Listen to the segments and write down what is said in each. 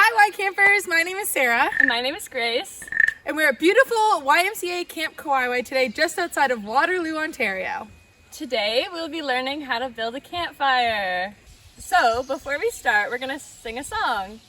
Hi YCampers, my name is Sarah. And my name is Grace. And we're at beautiful YMCA Camp Campfire today just outside of Waterloo, Ontario. Today we'll be learning how to build a campfire. So before we start, we're going to sing a song.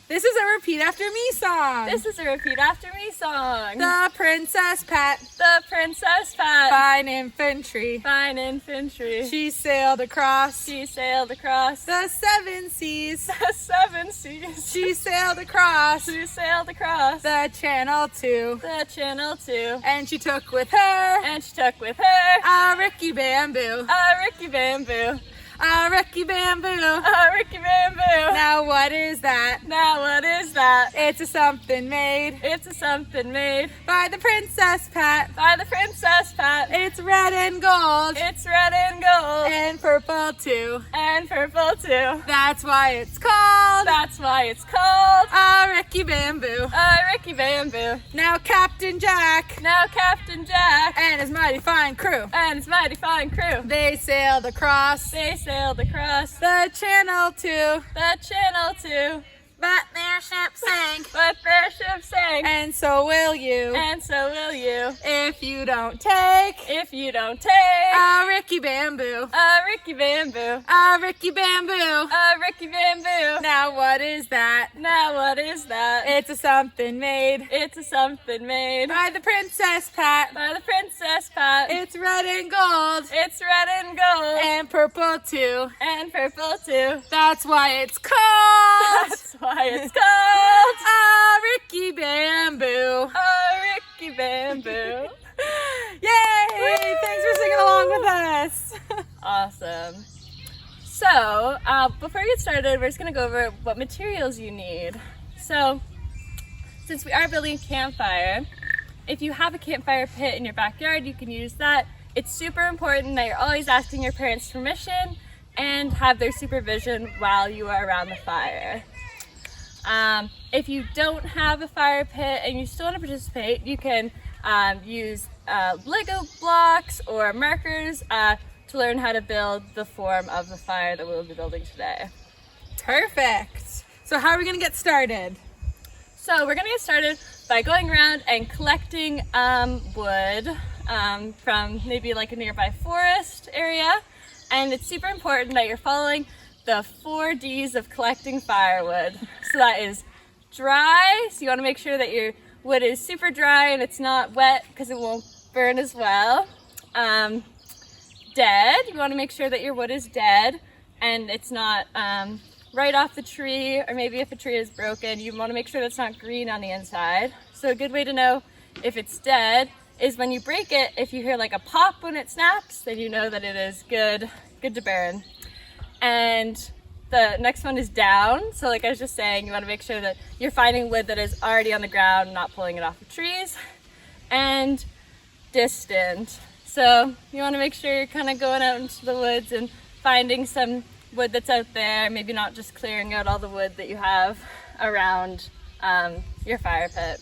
This is a repeat after me song. This is a repeat after me song. The Princess Pat. The Princess Pat. Fine infantry. Fine infantry. She sailed across. She sailed across. The seven seas. The seven seas. She sailed across. She sailed across. The Channel too. The Channel too. And she took with her. And she took with her. A Ricky Bamboo. A Ricky Bamboo. A Ricky Bamboo. A Ricky Bamboo. Now what is that? Now what is that? It's a something made. It's a something made. By the Princess Pat. By the Princess Pat. It's red and gold. It's red and gold. And purple too. And purple too. That's why it's called. That's why it's called A Ricky Bamboo. a Ricky Bamboo. Now Captain Jack. Now Captain Jack. And his mighty fine crew. And his mighty fine crew. They sailed across. They sailed across The Channel too. the Channel too. But their ship sank. But their ship sank. And so will you. And so will you. If you don't take If you don't take a Ricky Bamboo. a Ricky Bamboo. A Ricky Bamboo. A Ricky Bamboo. Now what is that? Now what is that? It's a something made. It's a something made By the Princess Pat. by the Princess Pat. It's red and gold. It's red and gold. And purple too. And purple too. That's why it's called That's why it's called a Ricky Bamboo. a Ricky Bamboo. Yay! Thanks for singing along with us. Awesome. So, before we get started, we're just going to go over what materials you need. So, since we are building a campfire, if you have a campfire pit in your backyard, you can use that. It's super important that you're always asking your parents' permission and have their supervision while you are around the fire. If you don't have a fire pit and you still want to participate, you can use Lego blocks or markers to learn how to build the form of the fire that we'll be building today. Perfect. So how are we going to get started? So we're going to get started by going around and collecting wood from maybe like a nearby forest area. And it's super important that you're following the 4 Ds of collecting firewood. So that is dry, so you want to make sure that your wood is super dry and it's not wet because it won't burn as well. Dead, you want to make sure that your wood is dead and it's not right off the tree, or maybe if a tree is broken, you want to make sure that it's not green on the inside. So a good way to know if it's dead is when you break it, if you hear like a pop when it snaps, then you know that it is good to burn. And the next one is down. So like I was just saying, you want to make sure that you're finding wood that is already on the ground, not pulling it off the trees. And distant. So you want to make sure you're kind of going out into the woods and finding some wood that's out there, maybe not just clearing out all the wood that you have around your fire pit.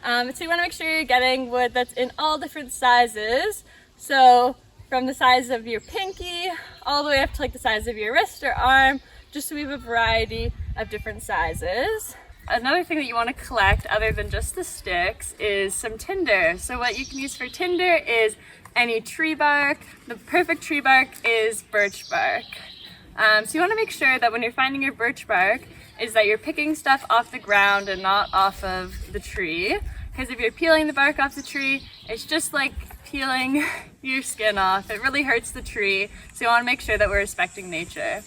So you want to make sure you're getting wood that's in all different sizes. So from the size of your pinky all the way up to like the size of your wrist or arm, just so we have a variety of different sizes. Another thing that you want to collect other than just the sticks is some tinder. So what you can use for tinder is any tree bark. The perfect tree bark is birch bark. So you want to make sure that when you're finding your birch bark is that you're picking stuff off the ground and not off of the tree. Because if you're peeling the bark off the tree, it's just like peeling your skin off. It really hurts the tree, so you want to make sure that we're respecting nature.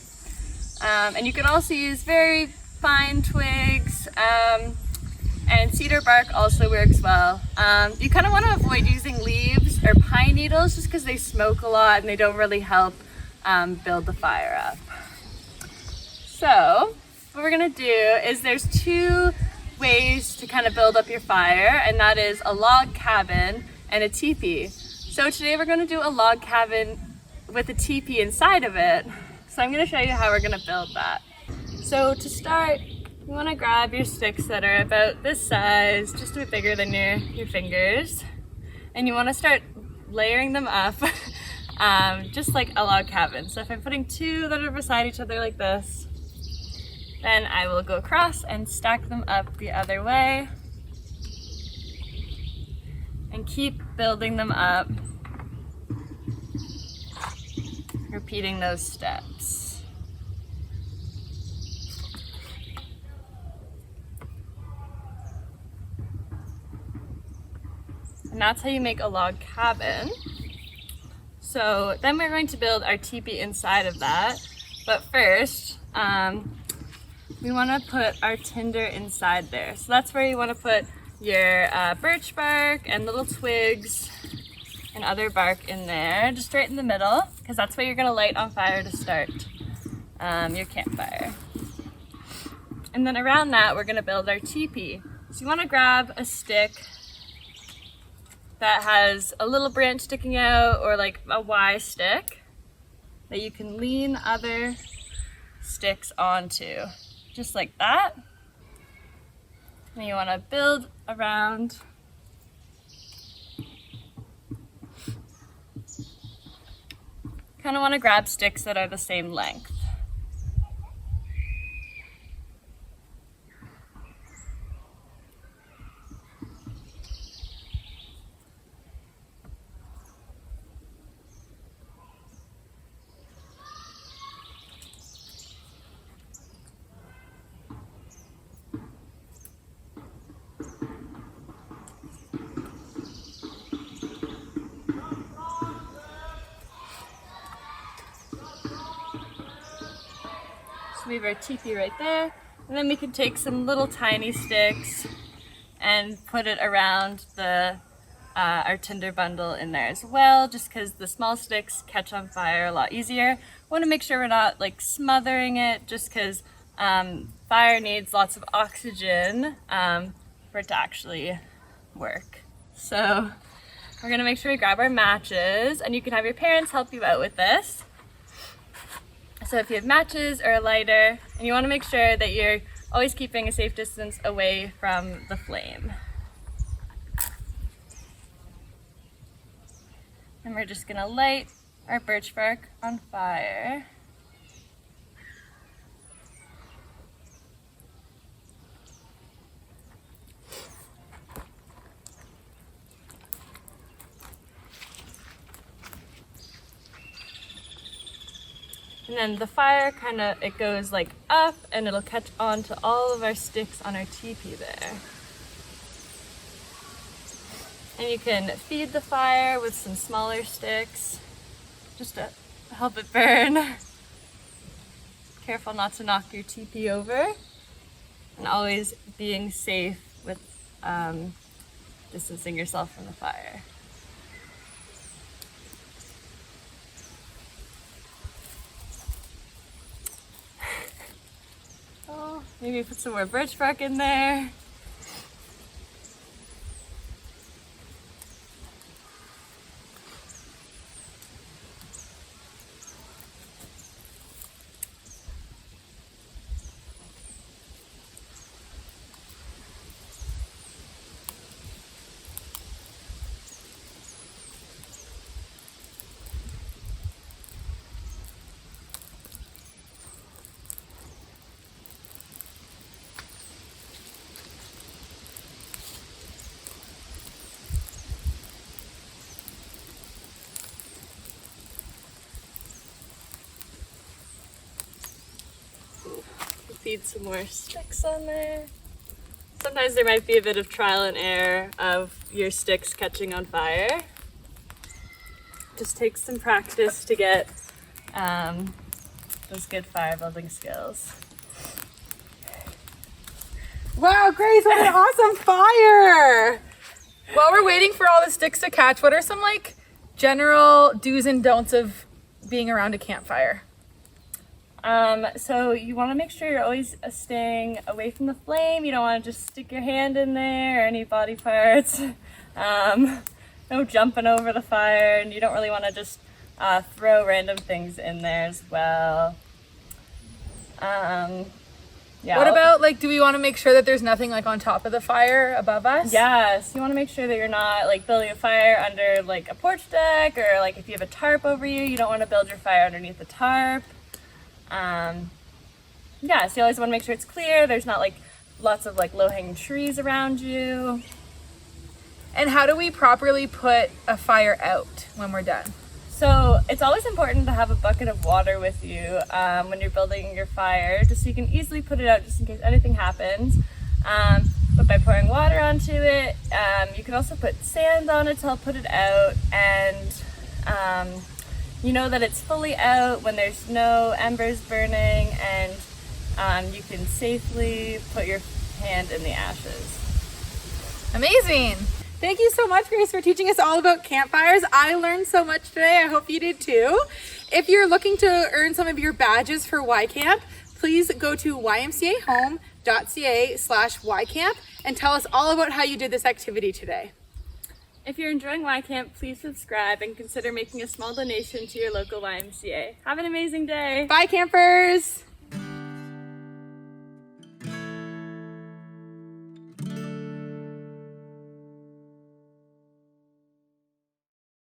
And you can also use very fine twigs, and cedar bark also works well. You kind of want to avoid using leaves or pine needles just because they smoke a lot and they don't really help build the fire up. So what we're going to do is there's 2 ways to kind of build up your fire, and that is a log cabin and a teepee. So today we're going to do a log cabin with a teepee inside of it. So I'm going to show you how we're going to build that. So to start, you want to grab your sticks that are about this size, just a bit bigger than your fingers, and you want to start layering them up just like a log cabin. So if I'm putting 2 that are beside each other like this, Then I will go across and stack them up the other way and keep building them up, repeating those steps. And that's how you make a log cabin. So then we're going to build our teepee inside of that. But first, we want to put our tinder inside there. So that's where you want to put your birch bark and little twigs and other bark in there, just right in the middle, because that's what you're going to light on fire to start your campfire. And then around that, we're going to build our teepee. So you want to grab a stick that has a little branch sticking out, or like a Y stick that you can lean other sticks onto, just like that. And you want to build around. Kind of want to grab sticks that are the same length. We have our teepee right there, and then we can take some little tiny sticks and put it around the our tinder bundle in there as well, just because the small sticks catch on fire a lot easier. Want to make sure we're not like smothering it, just because fire needs lots of oxygen for it to actually work. So we're gonna make sure we grab our matches, and you can have your parents help you out with this. So if you have matches or a lighter, and you want to make sure that you're always keeping a safe distance away from the flame. And we're just going to light our birch bark on fire. And then the fire it goes like up, and it'll catch on to all of our sticks on our teepee there. And you can feed the fire with some smaller sticks just to help it burn. Careful not to knock your teepee over, and always being safe with distancing yourself from the fire. Maybe put some more birch bark in there. Feed some more sticks on there. Sometimes there might be a bit of trial and error of your sticks catching on fire. Just takes some practice to get those good fire building skills. Wow, Grace, what an awesome fire! While we're waiting for all the sticks to catch, what are some like general do's and don'ts of being around a campfire? So you want to make sure you're always staying away from the flame. You don't want to just stick your hand in there or any body parts. No jumping over the fire, and you don't really want to just throw random things in there as well. Yeah. What about like, do we want to make sure that there's nothing like on top of the fire above us? Yes, you want to make sure that you're not like building a fire under like a porch deck, or like if you have a tarp over you, you don't want to build your fire underneath the tarp. yeah, so you always want to make sure it's clear. There's not like lots of like low-hanging trees around you. And how do we properly put a fire out when we're done? So it's always important to have a bucket of water with you when you're building your fire, just so you can easily put it out just in case anything happens. But by pouring water onto it, you can also put sand on it to help put it out, and you know that it's fully out when there's no embers burning, and you can safely put your hand in the ashes. Amazing! Thank you so much, Grace, for teaching us all about campfires. I learned so much today. I hope you did too. If you're looking to earn some of your badges for YCamp, please go to ymcahome.ca/YCamp and tell us all about how you did this activity today. If you're enjoying YCamp, please subscribe and consider making a small donation to your local YMCA. Have an amazing day! Bye, campers!